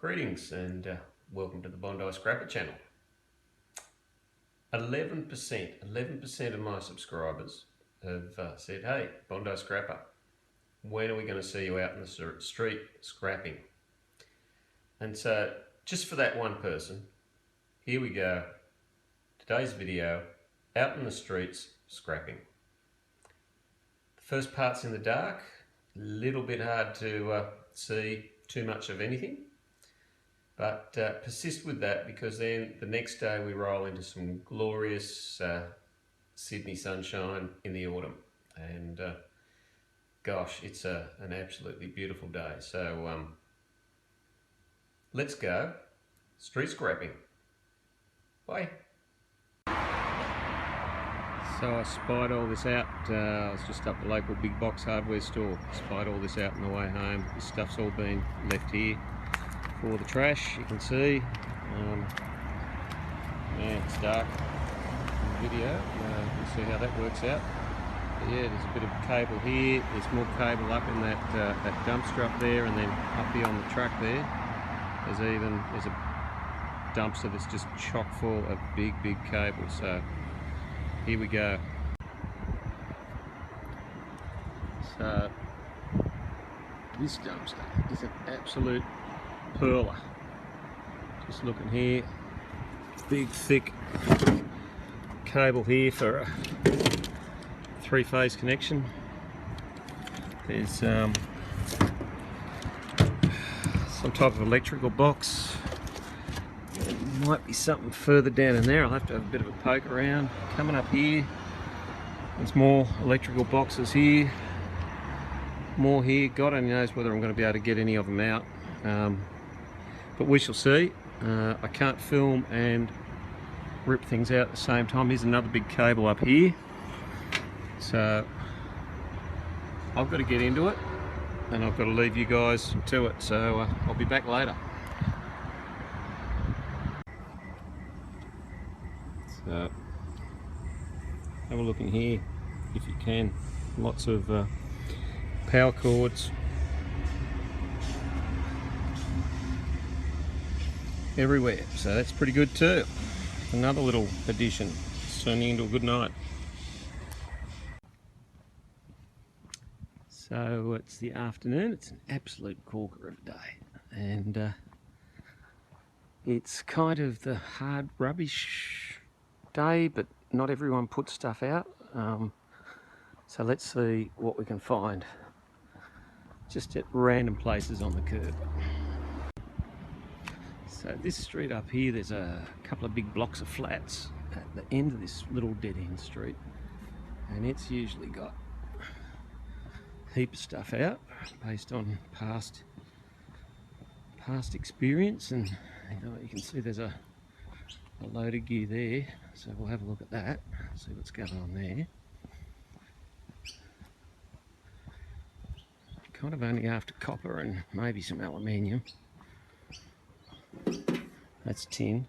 Greetings and welcome to the Bondi Scrapper channel. 11% of my subscribers have said, hey, Bondi Scrapper, when are we going to see you out in the street scrapping? And so just for that one person, here we go. Today's video, out in the streets scrapping. The first part's in the dark, a little bit hard to see too much of anything. But persist with that, because then the next day we roll into some glorious Sydney sunshine in the autumn. And gosh, it's an absolutely beautiful day. So let's go street scrapping. Bye. So I spied all this out. I was just up the local big box hardware store. Spied all this out on the way home. This stuff's all been left here for the trash. You can see, yeah, it's dark in the video. We'll see how that works out. But yeah, there's a bit of cable here. There's more cable up in that dumpster up there, and then up here on the truck there. There's a dumpster that's just chock full of big cable. So here we go. So this dumpster is an absolute perler. Just looking here, big thick cable here for a 3-phase connection. There's some type of electrical box. There might be something further down in there. I'll have to have a bit of a poke around. Coming up here, there's more electrical boxes here, more here. God only knows whether I'm going to be able to get any of them out. But we shall see. I can't film and rip things out at the same time. Here's another big cable up here. So I've got to get into it, and I've got to leave you guys to it. So I'll be back later. So have a look in here if you can. Lots of power cords. Everywhere, so that's pretty good too. Another little addition. It's turning into a good night. So it's the afternoon. It's an absolute corker of a day, and it's kind of the hard rubbish day, but not everyone puts stuff out. So let's see what we can find just at random places on the curb. So this street up here, there's a couple of big blocks of flats at the end of this little dead-end street, and it's usually got a heap of stuff out based on past experience. And you can see there's a load of gear there, so we'll have a look at that, see what's going on there. Kind of only after copper and maybe some aluminium. That's tin.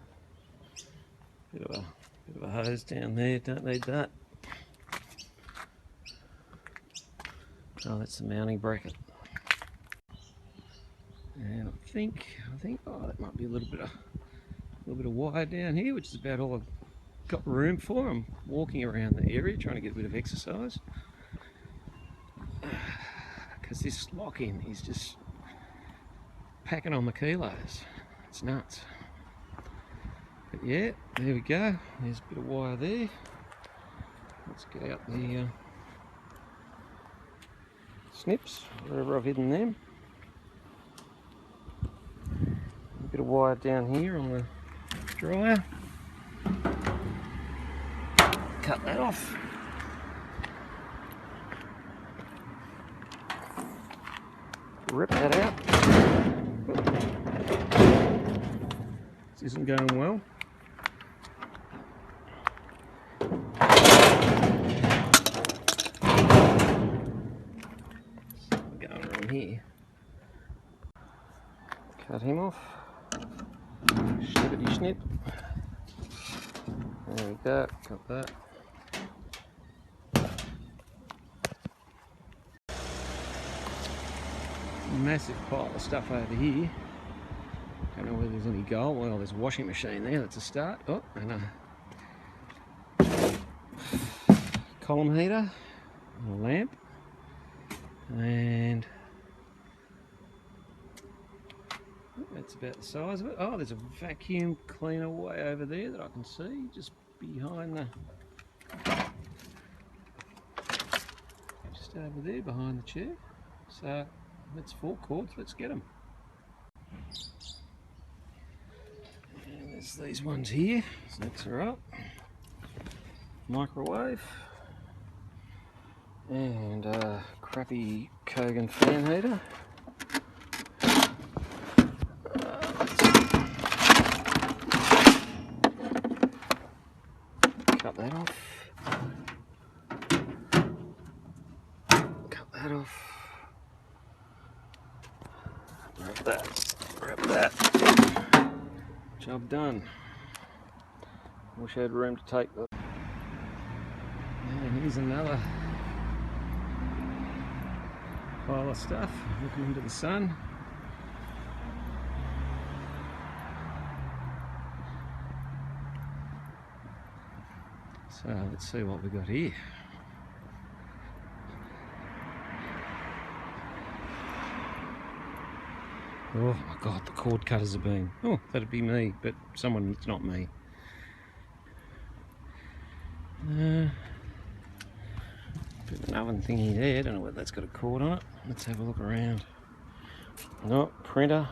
Bit of a hose down there, don't need that. Oh, that's the mounting bracket. And I think oh, that might be a little bit of wire down here, which is about all I've got room for. I'm walking around the area trying to get a bit of exercise, because this lock-in is just packing on the kilos. It's nuts. But yeah, there we go. There's a bit of wire there. Let's get out the snips, wherever I've hidden them. A bit of wire down here on the dryer. Cut that off. Rip that out. This isn't going well. Something going wrong here. Cut him off. Snippety snip. There we go. Got that. Massive pile of stuff over here. Don't know whether there's any gold. Well, there's a washing machine there, that's a start. Oh, and a column heater, and a lamp, and that's about the size of it. Oh, there's a vacuum cleaner way over there that I can see, just behind the... just over there behind the chair. So that's 4 cords, let's get them. And there's these ones here, so that's alright. Microwave. And a crappy Kogan fan heater. Cut that off. Cut that off. Grab that. Grab that. Job done. Wish I had room to take the... And here's another pile of stuff looking into the sun. So let's see what we got here. Oh my god, the cord cutters have been... Oh, that'd be me, but someone that's not me. Bit of an oven thingy there, don't know whether that's got a cord on it. Let's have a look around. No, printer.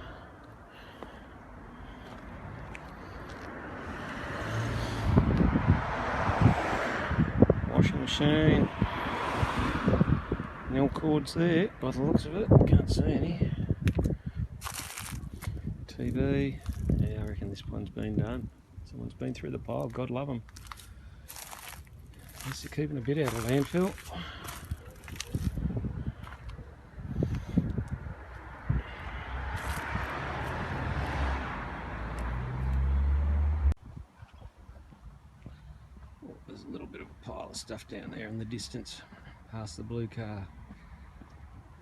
Washing machine. No cords there, by the looks of it. Can't see any. TV. Yeah, I reckon this one's been done. Someone's been through the pile, God love them. At least they're keeping a bit out of landfill. Oh, there's a little bit of a pile of stuff down there in the distance, past the blue car.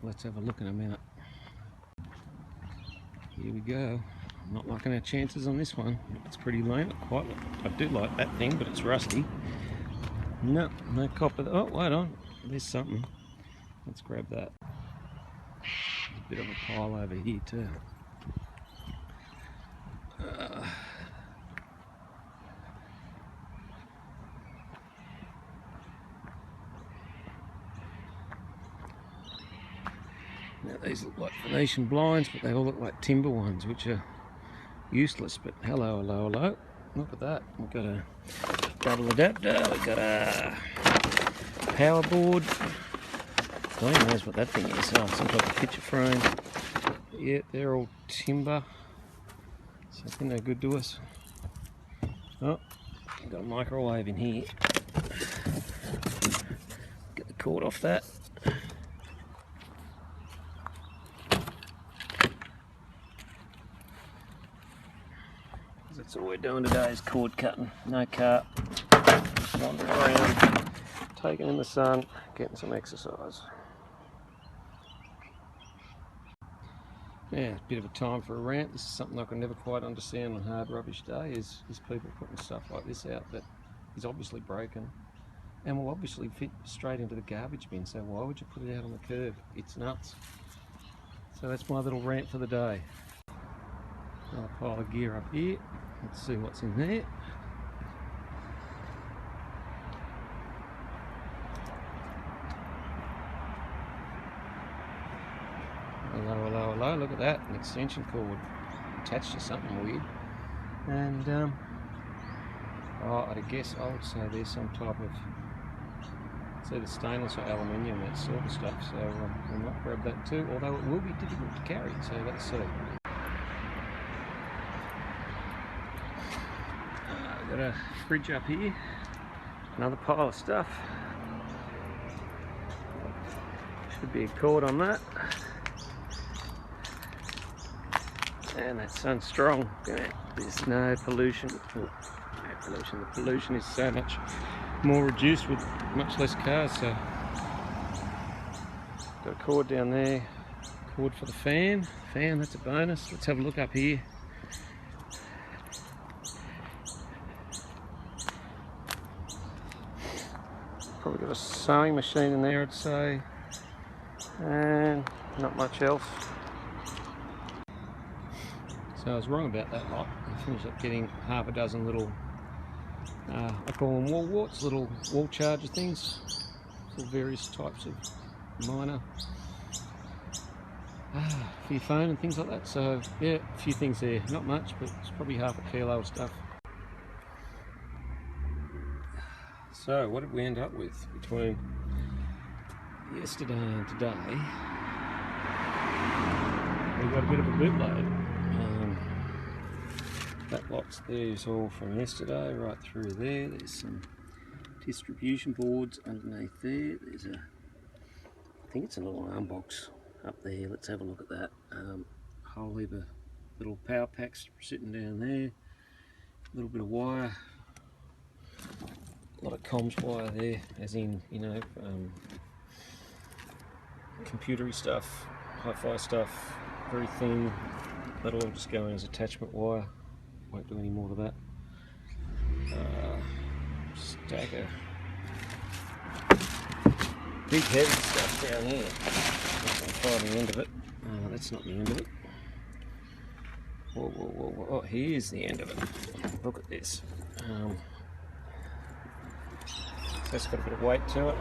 Let's have a look in a minute. Here we go. I'm not liking our chances on this one. It's pretty lame. I do like that thing, but it's rusty. No, no copper. Oh, wait on. There's something. Let's grab that. There's a bit of a pile over here too. Now these look like Venetian blinds, but they all look like timber ones, which are useless. But hello, hello, hello. Look at that. We've got a double adapter, we've got a power board. God knows what that thing is. Oh, some type of picture frame. Yeah, they're all timber. So I think they're good to us. Oh, we've got a microwave in here. Get the cord off that. That's all we're doing today is cord cutting. No car. Wandering around, taking in the sun, getting some exercise. Yeah, a bit of a time for a rant. This is something I can never quite understand on Hard Rubbish Day, is people putting stuff like this out that is obviously broken and will obviously fit straight into the garbage bin. So why would you put it out on the curb? It's nuts. So that's my little rant for the day. Another pile of gear up here. Let's see what's in there. Hello, hello, hello, look at that, an extension cord attached to something weird. And, I'd guess I would say there's some type of, it's either stainless or aluminium, that sort of stuff, so we might grab that too, although it will be difficult to carry, so let's see. Got a fridge up here, another pile of stuff. Should be a cord on that. And that sun's strong. There's no pollution. Oh, no pollution. The pollution is so much more reduced with much less cars. So got a cord down there. Cord for the fan. Fan, that's a bonus. Let's have a look up here. Probably got a sewing machine in there, I'd say, and not much else. So I was wrong about that lot. I finished up getting half a dozen little, I call them wall warts, little wall charger things for various types of minor for your phone and things like that. So yeah, a few things there, not much, but it's probably half a kilo of stuff. So what did we end up with between yesterday and today? We got a bit of a bootload. That lot's there is all from yesterday right through there. There's some distribution boards underneath there. There's a, I think it's a little arm box up there. Let's have a look at that. Whole heap of little power packs sitting down there. A little bit of wire. A lot of comms wire there, as in, you know, computery stuff, hi-fi stuff, very thin. That'll all just go in as attachment wire. Won't do any more to that. Stack of big heavy stuff down here. I'll find the end of it. That's not the end of it. Whoa, whoa, whoa, whoa. Oh, here's the end of it. Look at this. So it's got a bit of weight to it.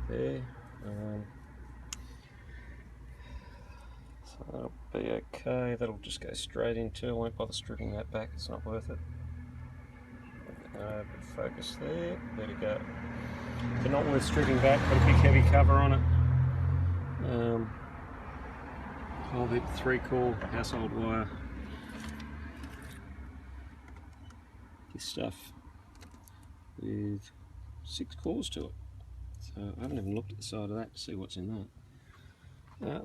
There. So that'll be okay. That'll just go straight into. I won't bother stripping that back. It's not worth it. Bit of focus there. There we go. They're not worth stripping back. Got a big heavy cover on it. Whole heap 3-core household wire. This stuff with 6 cores to it. So I haven't even looked at the side of that to see what's in that.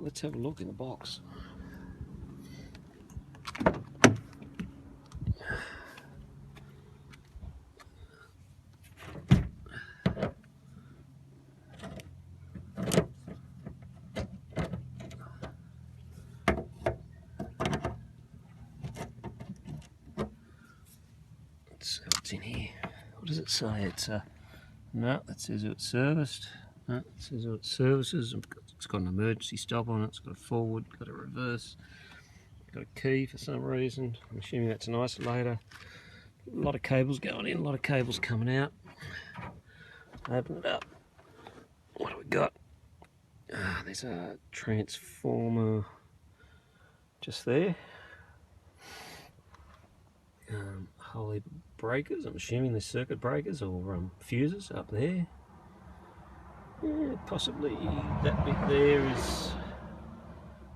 Let's have a look in the box. Let's see what's in here. What does it say? It's no, that says it's serviced. No, it says it's services. It's got an emergency stop on it. It's got a forward, got a reverse, got a key for some reason. I'm assuming that's an isolator. A lot of cables going in, a lot of cables coming out. Open it up. What do we got? There's a transformer just there. A whole heap of breakers. I'm assuming there's circuit breakers or fuses up there. Yeah, possibly that bit there is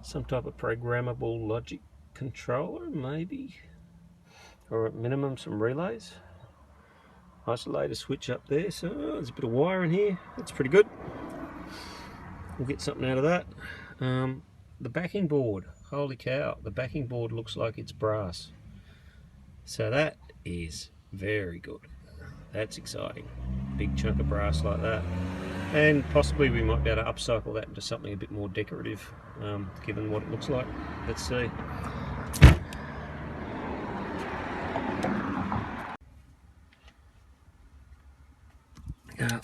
some type of programmable logic controller, maybe, or at minimum some relays. Isolator switch up there, so there's a bit of wire in here. That's pretty good. We'll get something out of that. The backing board, holy cow, the backing board looks like it's brass. So that is very good. That's exciting. Big chunk of brass like that. And possibly we might be able to upcycle that into something a bit more decorative, given what it looks like. Let's see.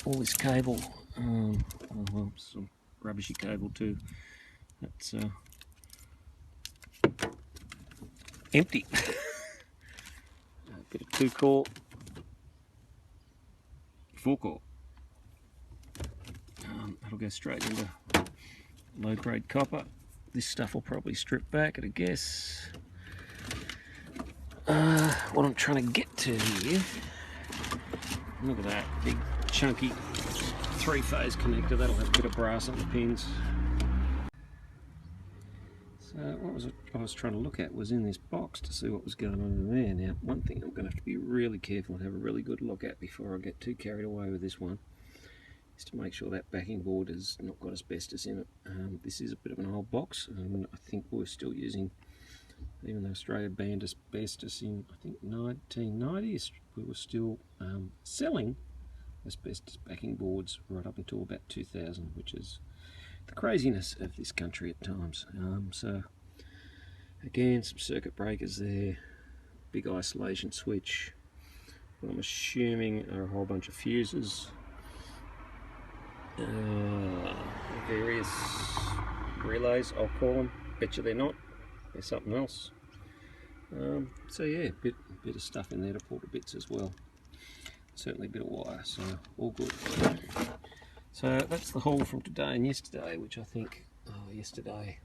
All this cable, well, some rubbishy cable too. That's empty. A bit of 2-core, 4-core. That'll go straight into low-grade copper. This stuff will probably strip back at a guess. What I'm trying to get to here, look at that big chunky 3-phase connector. That'll have a bit of brass on the pins. So what was it I was trying to look at was in this box to see what was going on in there. Now, one thing I'm going to have to be really careful and have a really good look at before I get too carried away with this one is to make sure that backing board has not got asbestos in it. This is a bit of an old box, and I think we're still using, even though Australia banned asbestos in, I think, 1990s, we were still selling asbestos backing boards right up until about 2000, which is the craziness of this country at times. So again, some circuit breakers there, big isolation switch, I'm assuming are a whole bunch of fuses, various relays, I'll call them. Bet you they're not, they're something else. So yeah, bit of stuff in there to pull to bits as well. Certainly a bit of wire, so all good. So that's the haul from today and yesterday, which I think, yesterday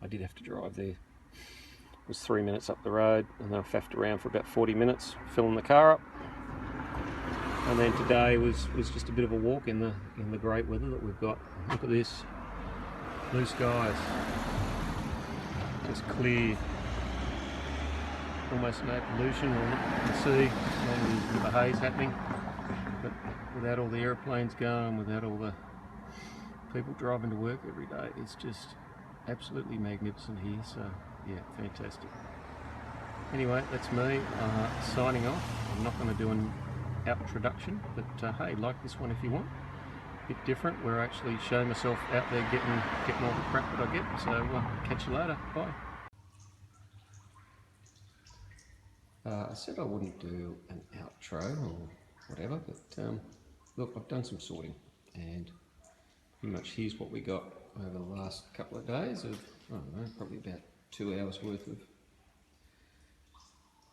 I did have to drive there. It was 3 minutes up the road, and then I faffed around for about 40 minutes, filling the car up. And then today was just a bit of a walk in the great weather that we've got. Look at this, blue skies, just clear, almost no pollution. You can see maybe there's a bit of haze happening, but without all the airplanes going, without all the people driving to work every day, it's just absolutely magnificent here. So yeah, fantastic. Anyway, that's me signing off. I'm not going to do an introduction, but hey, like this one if you want. A bit different, where I actually show myself out there getting all the crap that I get. So catch you later. Bye. I said I wouldn't do an outro or whatever, but look, I've done some sorting, and pretty much here's what we got over the last couple of days of, I don't know, probably about 2 hours worth of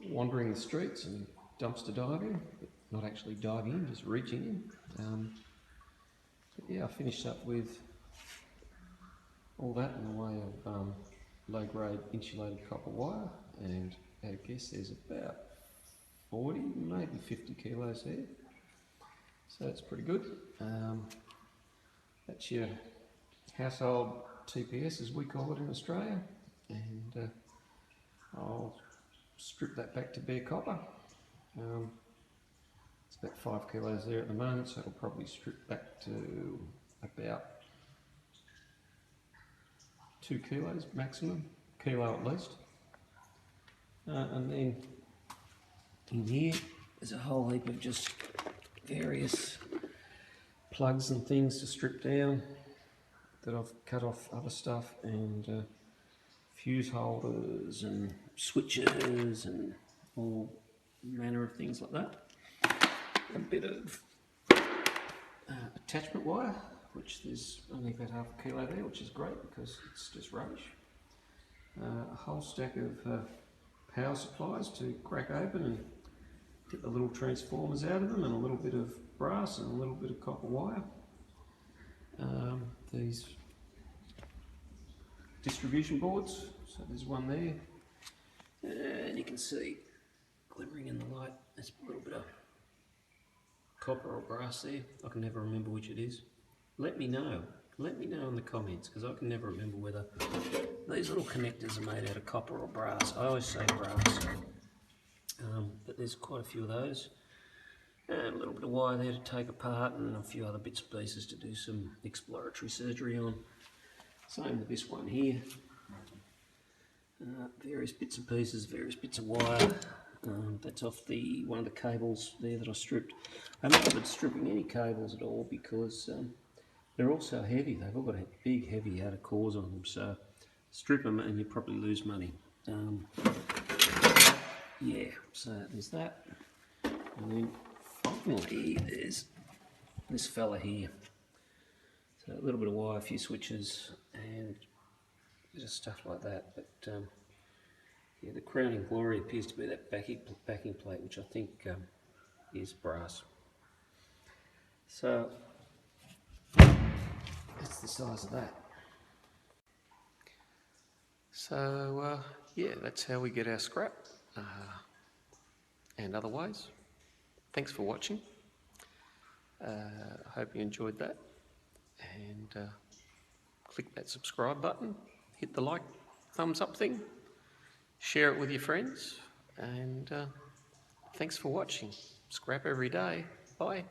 wandering the streets and dumpster diving, but not actually diving in, just reaching in. But yeah, I finished up with all that in the way of low-grade insulated copper wire, and I guess there's about 40, maybe 50 kilos there, so that's pretty good. That's your household TPS, as we call it in Australia, and I'll strip that back to bare copper. It's about 5 kilos there at the moment, so it'll probably strip back to about 2 kilos maximum, kilo at least. And then in here there's a whole heap of just various plugs and things to strip down that I've cut off other stuff, and fuse holders and switches and all manner of things like that. A bit of attachment wire, which there's only about half a kilo there, which is great because it's just rubbish. A whole stack of power supplies to crack open and get the little transformers out of them, and a little bit of brass and a little bit of copper wire. These distribution boards, so there's one there, and you can see glimmering in the light, there's a little bit of copper or brass there. I can never remember which it is. Let me know in the comments, because I can never remember whether these little connectors are made out of copper or brass. I always say brass, but there's quite a few of those, and a little bit of wire there to take apart, and a few other bits and pieces to do some exploratory surgery on. Same with this one here. Various bits and pieces, various bits of wire. That's off one of the cables there that I stripped. I haven't bothered stripping any cables at all because they're all so heavy. They've all got big, heavy outer cores on them. So strip them and you probably lose money. Yeah, so there's that. And then finally there's this fella here. So a little bit of wire, a few switches, and just stuff like that. But yeah, the crowning glory appears to be that backing plate, which I think is brass. So that's the size of that. So yeah, that's how we get our scrap, and other ways. Thanks for watching. I hope you enjoyed that, and click that subscribe button, hit the like, thumbs up thing, share it with your friends, and thanks for watching. Scrap every day. Bye.